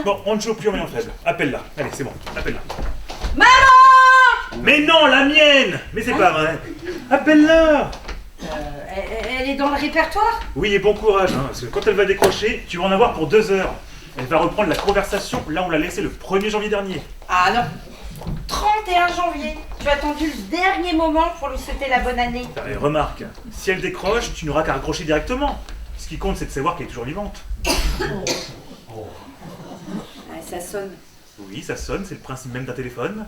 Bon, on ne joue plus en maillon faible. Appelle-la. Allez, c'est bon. Appelle-la. Maman! Mais non, la mienne! Mais c'est pas vrai. Appelle-la! Elle est dans le répertoire? Oui, et bon courage, hein, parce que quand elle va décrocher, tu vas en avoir pour 2 heures. Elle va reprendre la conversation là où on l'a laissé le 1er janvier dernier. Ah non. 31 janvier. Tu as attendu le dernier moment pour lui souhaiter la bonne année. Et remarque, si elle décroche, tu n'auras qu'à raccrocher directement. Ce qui compte, c'est de savoir qu'elle est toujours vivante. Ah, ça sonne. Oui, ça sonne, c'est le principe même d'un téléphone.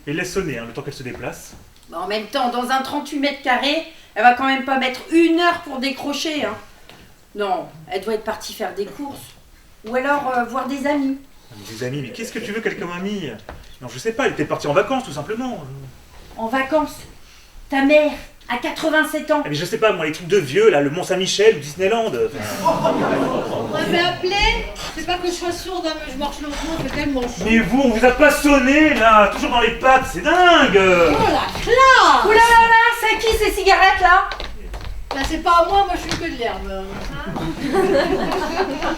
Et laisse sonner, hein, le temps qu'elle se déplace. Bon, en même temps, dans un 38 mètres carrés, elle va quand même pas mettre 1 heure pour décrocher. Hein. Non, elle doit être partie faire des courses. Ou alors voir des amis. Des amis, mais qu'est-ce que tu veux qu'elle comme amie? Non, je sais pas, elle était partie en vacances, tout simplement. En vacances. Ta mère, à 87 ans. Mais je sais pas, moi, les trucs de vieux, là, le Mont-Saint-Michel ou Disneyland. On m'avait appelé. C'est pas que je sois sourde, hein, mais je marche lentement, c'est tellement chaud. Mais vous, on vous a pas sonné, là, toujours dans les pattes, c'est dingue. Oh la classe! Ouh là là là, c'est qui ces cigarettes là? Là, c'est pas à moi je suis que de l'herbe.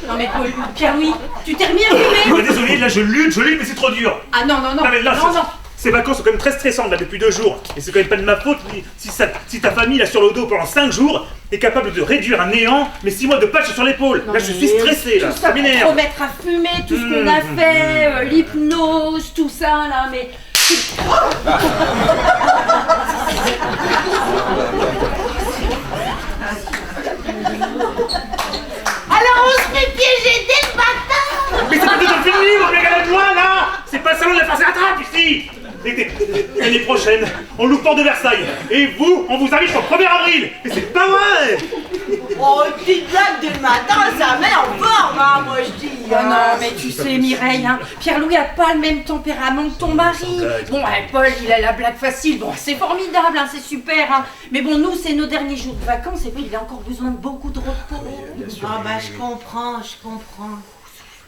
Non mais Pierre-Louis, tu t'es remis à fumer? Désolé, là, je lutte, mais c'est trop dur. Ah non, non, non, Non, mais là, non, non. Ces vacances sont quand même très stressantes là depuis 2 jours. Et c'est quand même pas de ma faute si ta famille là sur le dos pendant 5 jours est capable de réduire à néant mes 6 mois de patch sur l'épaule. Là je suis stressé là, Tout ça ça pour m'énerve. te mettre à fumer, tout ce qu'on a fait, l'hypnose, tout ça là, mais... Alors on se fait piéger dès le matin. Mais c'est pas déjà fini mon méga de moi là. C'est pas le salon de la farce à la trappe ici. L'année prochaine, on loue Port de Versailles. Et vous, on vous invite au 1er avril. Mais c'est pas vrai. Oh, une petite blague dès le matin, ça met en forme, hein, moi je dis. Oh non, mais tu sais Mireille, hein, Pierre-Louis a pas le même tempérament que ton mari. Bon, Paul, il a la blague facile, bon, c'est formidable, hein, c'est super, hein. Mais bon, nous, c'est nos derniers jours de vacances et puis il a encore besoin de beaucoup de repos. Ah bah je comprends.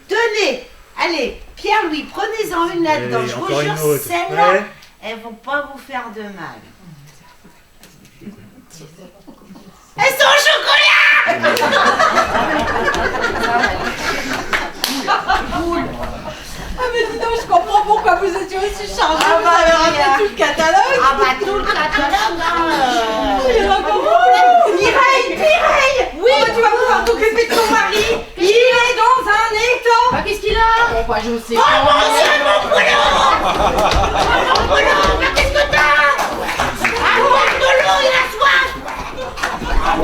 Tenez, allez, Pierre-Louis, prenez-en une là-dedans. Allez, Je vous encore une jure, autre. celles-là, Ouais. elles vont pas vous faire de mal. Elles sont au chocolat. Ah, mais dis donc, je comprends pourquoi vous étiez aussi chargés. Ah vous bah, avez oui, ramené tout le catalogue. Ah bah tout le catalogue, hein. Il y en a beaucoup. Mireille, oui, tu vas pouvoir t'occuper de ton mari. Il est dans un étang. Bah, qu'est-ce qu'il a? Bon, bah, je sais. Oh mon Dieu, mon polo. Mon polo, mais qu'est-ce que t'as? Ah, boire de l'eau, il a soif.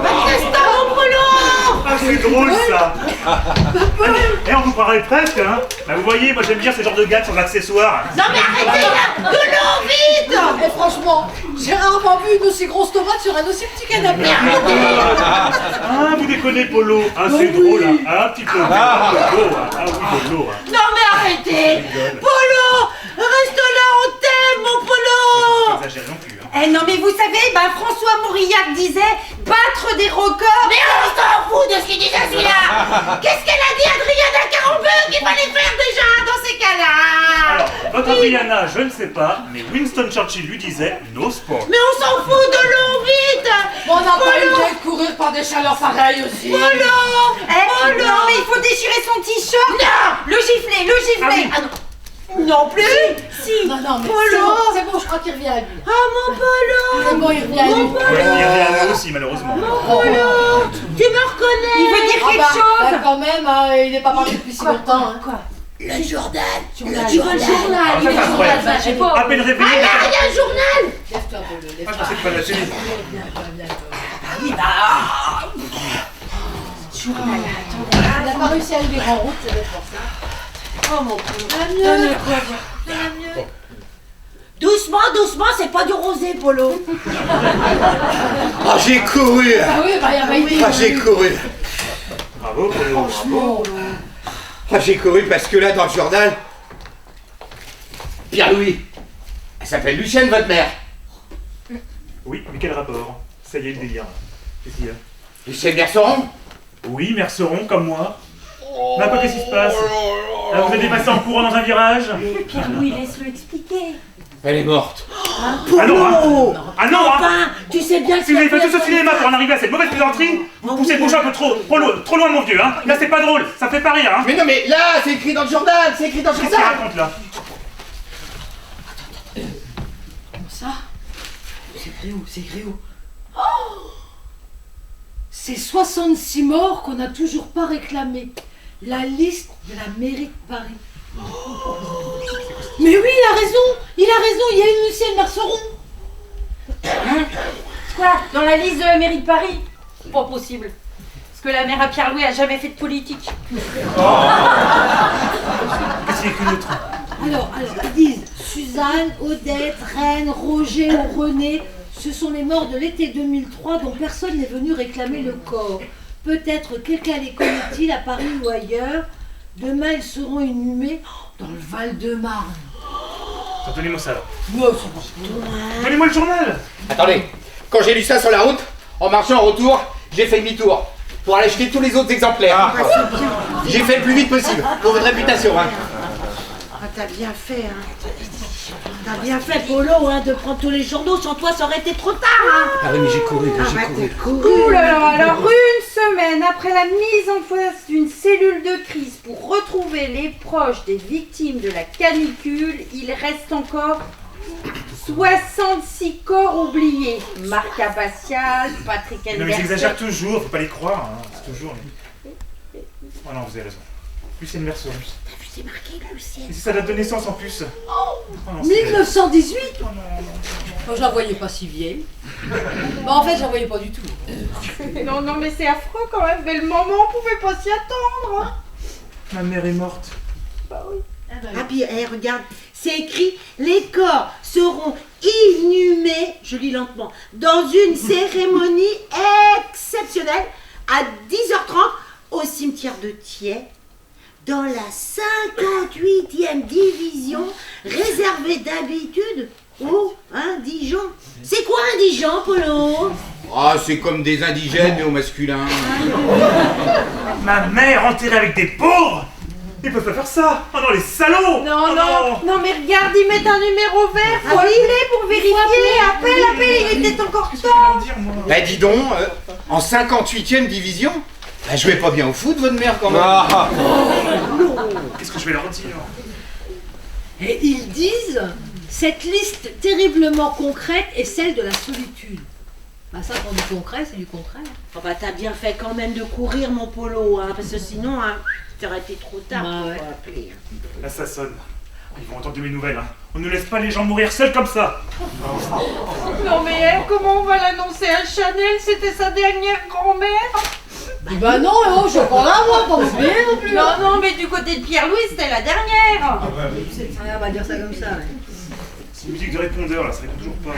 Mais qu'est-ce que t'as, mon polo? Ah, c'est drôle ça. Et on vous croirait presque, hein. Bah, vous voyez, moi j'aime bien ce genre de gars sans accessoires. Non mais arrêtez là, de l'eau, vite. Et franchement, j'ai rarement vu une aussi grosse tomate sur un aussi petit canapé. Ah, vous déconnez, Polo. Ah, c'est drôle, hein. Ah, un petit peu. Ah, Polo, hein. Ah oui, Polo. Hein. Non mais arrêtez. Polo, reste là, on t'aime, mon polo. Pas exagéré non plus, hein. Eh non, mais vous savez, François Mauriac disait battre des records. Mais on s'en fout de ce qu'il disait celui-là. Qu'est-ce qu'elle a dit, Adriana Carambeu, qu'il fallait faire déjà dans ces cas-là? Alors, votre Adriana, je ne sais pas, mais Winston Churchill lui disait no sport. Mais on s'en fout de l'eau, vite. Bon, on n'a pas eu le temps de courir par des chaleurs pareilles aussi. Polo. Non, mais il faut déchirer son t-shirt. Non. Le giflet. Ah non. Non plus. Si. Non, mais Polo. c'est bon, je crois qu'il revient à lui. Ah mon polo. C'est bon, il revient à lui. Ouais, il y avait à nous aussi, malheureusement. Polo, tu me reconnais? Il veut dire quelque chose. Bah, quand même, hein, il n'est pas parti depuis si longtemps. Hein. Quoi? Le journal. Tu veux le Ah, journal? ça, c'est incroyable. Bah, j'ai pas. À peine réveillé. Ah là, il y a un journal. Lève-toi, Polo, Ah, je lève-toi. pensais que pas la télé. Journal, attendez. Il n'a pas réussi à aller en route, c'est pour ça. Oh mon Polo. Donne quoi? Doucement, doucement, c'est pas du rosé, Polo. Ah, j'ai couru. Ah oui, bah, il y a pas été. Ah, j'ai couru. Bravo, Polo. Bravo. Ah, j'ai couru parce que là, dans le journal, Pierre-Louis, elle s'appelle Lucienne, votre mère. Oui, mais quel rapport? Ça y est, le délire. Qu'est-ce qu'il y a? Lucienne Merceron. Oui, Merceron, comme moi. Mais quoi, qu'est-ce qui se passe? Là, vous êtes dépassé en courant dans un virage? Pierre-Louis, laisse-le expliquer. Elle est morte. Ah non, hein. Ah non, hein. Enfin, tu sais bien que Si vous avez fait tout ce cinéma pour en arriver à cette mauvaise plaisanterie, vous poussez le bouchon un peu trop loin, mon vieux, hein. Là, c'est pas drôle, ça fait pas rire, hein. Mais non, mais là, c'est écrit dans le journal, c'est écrit dans le Qu'est-ce qu'il journal. raconte, là? ça. C'est écrit où C'est 66 morts qu'on n'a toujours pas réclamés. La liste de la mairie de Paris. Mais oui, il a raison, il y a eu Lucien Merceron. Hein? Quoi? Dans la liste de la mairie de Paris? Pas possible. Parce que la maire à Pierre-Louis a jamais fait de politique. Qu'est-ce qu'il y a écrit d'autre? Alors, ils disent Suzanne, Odette, Reine, Roger ou René, ce sont les morts de l'été 2003 dont personne n'est venu réclamer le corps. Peut-être quelqu'un les connaît-il à Paris ou ailleurs. Demain, ils seront inhumés dans le Val-de-Marne. Donnez-moi ça, là. Non, c'est pas Donnez-moi le journal. Attendez, quand j'ai lu ça sur la route, en marchant en retour, j'ai fait demi-tour pour aller acheter tous les autres exemplaires. J'ai fait le plus vite possible, pour votre réputation, hein. Ah, t'as bien fait, hein. T'as bien fait, Polo, hein, de prendre tous les journaux. Sans toi, ça aurait été trop tard, hein. Ah oui, mais j'ai couru, Ouh là là, alors une semaine après la mise en place d'une cellule de crise pour retrouver les proches des victimes de la canicule, il reste encore 66 corps oubliés. Marc Abbatial, Patrick Non, mais ils Henderson. exagèrent toujours, faut pas les croire, hein. C'est toujours... Oh non, vous avez raison. Lucien Merceron. C'est marqué, Lucien. Et c'est sa date de naissance, en plus. Oh non, c'est- 1918. Oh non. Moi, je la voyais pas si vieille. Bah, en fait, je la voyais pas du tout. Non, non, mais c'est affreux quand même. Mais le moment, on pouvait pas s'y attendre. Ma mère est morte. Ah, puis, regarde, c'est écrit les corps seront inhumés, je lis lentement, dans une cérémonie exceptionnelle à 10h30 au cimetière de Thiers, dans la 58e division, réservée d'habitude aux indigents. C'est quoi indigent, Polo? Ah, c'est comme des indigènes, mais au masculin. Ma mère enterrée avec des pauvres. Ils peuvent pas faire ça. Oh non, les salauds. Non, Oh non, non, mais regarde, ils mettent un numéro vert. Faut appeler pour vérifier. Appelle, il était encore Qu'est-ce que je temps. vais leur dire, moi? Bah dis donc, en 58e division, elle jouait pas bien au foot, votre mère, quand même. Qu'est-ce que je vais leur dire? Et ils disent cette liste terriblement concrète est celle de la solitude. Bah, ça, quand on dit concret, c'est du concret. Oh, bah, t'as bien fait quand même de courir, mon Polo, hein, parce que sinon, hein, t'aurais été trop tard Bah, pour ouais. appeler. Là, ça sonne. Ils vont entendre de mes nouvelles, hein. On ne laisse pas les gens mourir seuls comme ça. Non, mais elle, comment on va l'annoncer à Chanel? C'était sa dernière grand-mère. Bah non, oh, je suis pas là, moi, pas oublier non plus. Non, non, mais du côté de Pierre-Louis, c'était la dernière. On va dire ça comme ça, ouais. C'est une musique de répondeur, là, ça répond toujours pas.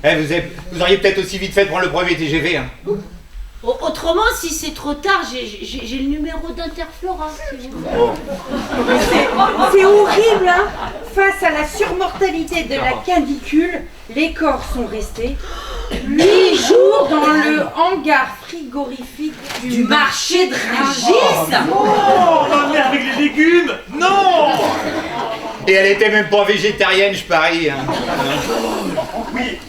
Eh, vous auriez peut-être aussi vite fait de prendre le premier TGV, hein. Autrement, si c'est trop tard, j'ai le numéro d'Interflora, si vous voulez. C'est horrible, hein. Face à la surmortalité de la canicule, les corps sont restés 8 jours dans le hangar frigorifique du marché de Rungis. Oh, ma mère avec les légumes. Non. Et elle était même pas végétarienne, je parie, hein.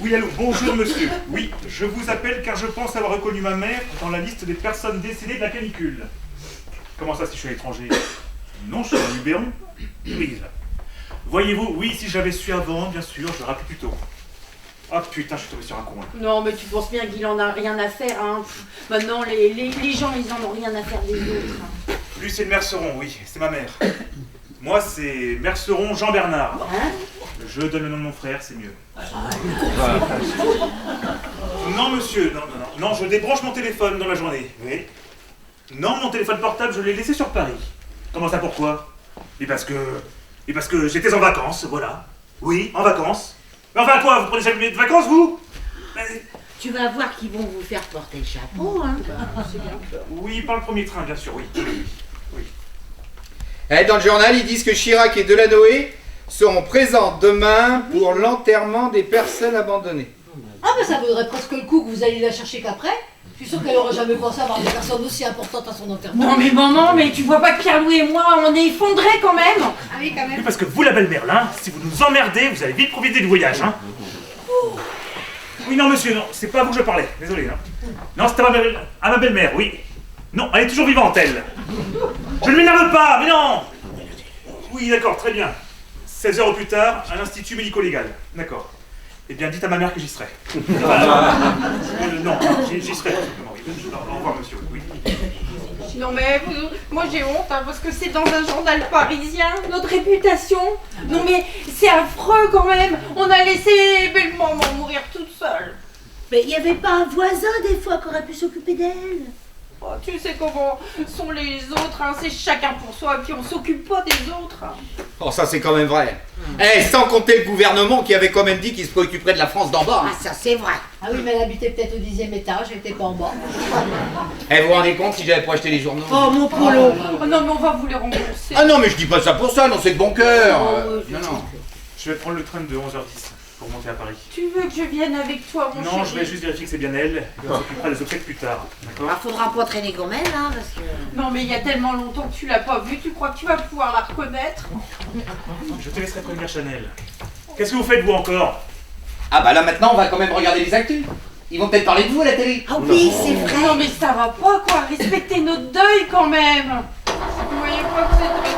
Oui, allô, bonjour monsieur. Oui, je vous appelle car je pense avoir reconnu ma mère dans la liste des personnes décédées de la canicule. Comment ça, si je suis à l'étranger? Non, je suis à Luberon. Oui, là. Voyez-vous, oui, si j'avais su avant, bien sûr, je rappelle plus tôt. Ah putain, je suis tombé sur un con, là. Non, mais tu penses bien qu'il en a rien à faire, hein. Maintenant, les gens, ils en ont rien à faire des autres. Hein. Lucien Merceron, oui, c'est ma mère. Moi, c'est Merceron Jean-Bernard. Hein? Je donne le nom de mon frère, c'est mieux. Non, monsieur, non, je débranche mon téléphone dans la journée. Oui. Non, mon téléphone portable, je l'ai laissé sur Paris. Comment ça, pourquoi? Et parce que j'étais en vacances, voilà. Oui, en vacances. Mais enfin, quoi, vous prenez jamais de vacances, vous? Tu vas voir qu'ils vont vous faire porter le chapeau, hein. Oui, par le premier train, bien sûr, oui. Oui. Eh, dans le journal, ils disent que Chirac et Delanoë seront présents demain pour l'enterrement des personnes abandonnées. Ah, mais ça vaudrait presque le coup que vous alliez la chercher qu'après. Je suis sûre qu'elle aurait jamais pensé avoir des personnes aussi importantes à son enterrement. Non, mais maman, mais tu vois pas que Pierre-Louis et moi, on est effondrés quand même. Ah oui, quand même. Oui, parce que vous, la belle-mère, là, si vous nous emmerdez, vous allez vite profiter du voyage, hein. Oui, non, monsieur, non, c'est pas à vous que je parlais, désolé. Hein. Non, c'était à ma belle-mère, oui. Non, elle est toujours vivante, elle. Je ne m'énerve pas, mais non. Oui, d'accord, très bien. 16 heures au plus tard, à l'Institut médico-légal. D'accord. Eh bien, dites à ma mère que j'y serai. Non, j'y serai. Au revoir, monsieur, oui. Non mais moi j'ai honte hein, parce que c'est dans un journal parisien, notre réputation. Non mais c'est affreux quand même. On a laissé belle maman mourir toute seule. Mais il n'y avait pas un voisin des fois qui aurait pu s'occuper d'elle. Oh, tu sais comment sont les autres, hein, c'est chacun pour soi et puis on s'occupe pas des autres. Hein. Oh, ça c'est quand même vrai. Eh, sans compter le gouvernement qui avait quand même dit qu'il se préoccuperait de la France d'en bas. Ah, ça c'est vrai. Ah oui, mais elle habitait peut-être au 10e étage, elle était pas en bas. Eh, vous vous rendez compte si j'avais pas acheté les journaux? Oh mon polo. Oh non mais on va vous les rembourser. Ah non, mais je dis pas ça pour ça, non, c'est de bon cœur. Non, non. Je vais prendre le train de 11h10 pour monter à Paris. Tu veux que je vienne avec toi mon chéri? Non, je vais juste vérifier que c'est bien elle, et on s'occupera des obsèques plus tard. D'accord? Ah, faudra pas traîner comme elle, hein, parce que... Non mais il y a tellement longtemps que tu l'as pas vue, tu crois que tu vas pouvoir la reconnaître? Je te laisserai prévenir Chanel. Qu'est-ce que vous faites, vous, encore? Ah bah là maintenant on va quand même regarder les actus. Ils vont peut-être parler de vous à la télé. Ah oui, c'est vrai. Non mais ça va pas quoi, respectez notre deuil quand même. Vous voyez pas que c'est très dur?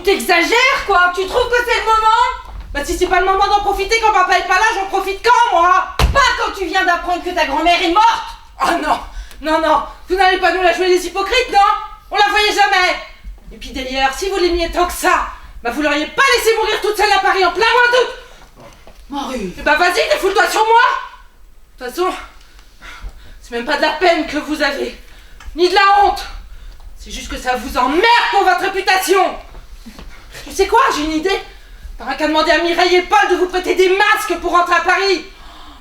T'exagères quoi? Tu trouves que c'est le moment? Bah si c'est pas le moment d'en profiter quand papa est pas là, j'en profite quand moi? Pas quand tu viens d'apprendre que ta grand-mère est morte! Oh non! Non, non! Vous n'allez pas nous la jouer des hypocrites, non? On la voyait jamais! Et puis d'ailleurs, si vous l'aimiez tant que ça, bah vous l'auriez pas laissé mourir toute seule à Paris en plein mois d'août! Marie! Et bah vas-y, défoule-toi sur moi! De toute façon, c'est même pas de la peine que vous avez, ni de la honte! C'est juste que ça vous emmerde pour votre réputation! Tu sais quoi, j'ai une idée. T'auras qu'à demander à Mireille et Paul de vous prêter des masques pour rentrer à Paris.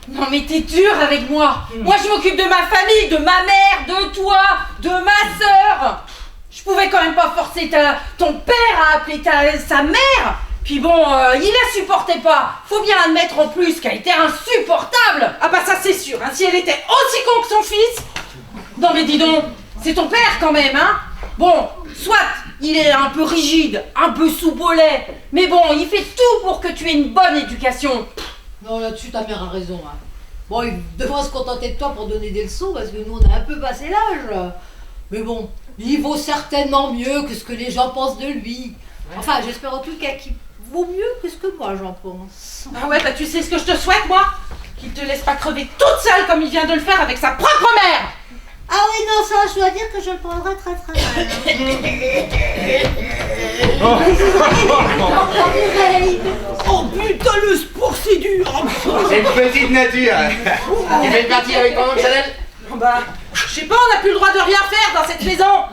Non mais t'es dur avec moi. Moi je m'occupe de ma famille, de ma mère, de toi, de ma sœur. Je pouvais quand même pas forcer ton père à appeler sa mère. Puis bon, il la supportait pas. Faut bien admettre en plus qu'elle était insupportable. Ah bah ça c'est sûr, hein, si elle était aussi con que son fils. Non mais dis donc, c'est ton père quand même, hein. Bon, soit il est un peu rigide, un peu soupe au lait, mais bon, il fait tout pour que tu aies une bonne éducation. Non, là-dessus, ta mère a raison. Hein. Bon, il devrait se contenter de toi pour donner des leçons, parce que nous, on a un peu passé l'âge. Mais bon, il vaut certainement mieux que ce que les gens pensent de lui. Enfin, j'espère en tout cas qu'il vaut mieux que ce que moi, j'en pense. Ah ouais, bah tu sais ce que je te souhaite, moi? Qu'il te laisse pas crever toute seule comme il vient de le faire avec sa propre mère. Ah oui, non, ça, je dois dire que je le prendrai très très mal. Oh putain, le sport c'est dur. C'est une petite nature. Tu fais une partie avec maman Chanel? Bah, je sais pas, on n'a plus le droit de rien faire dans cette maison.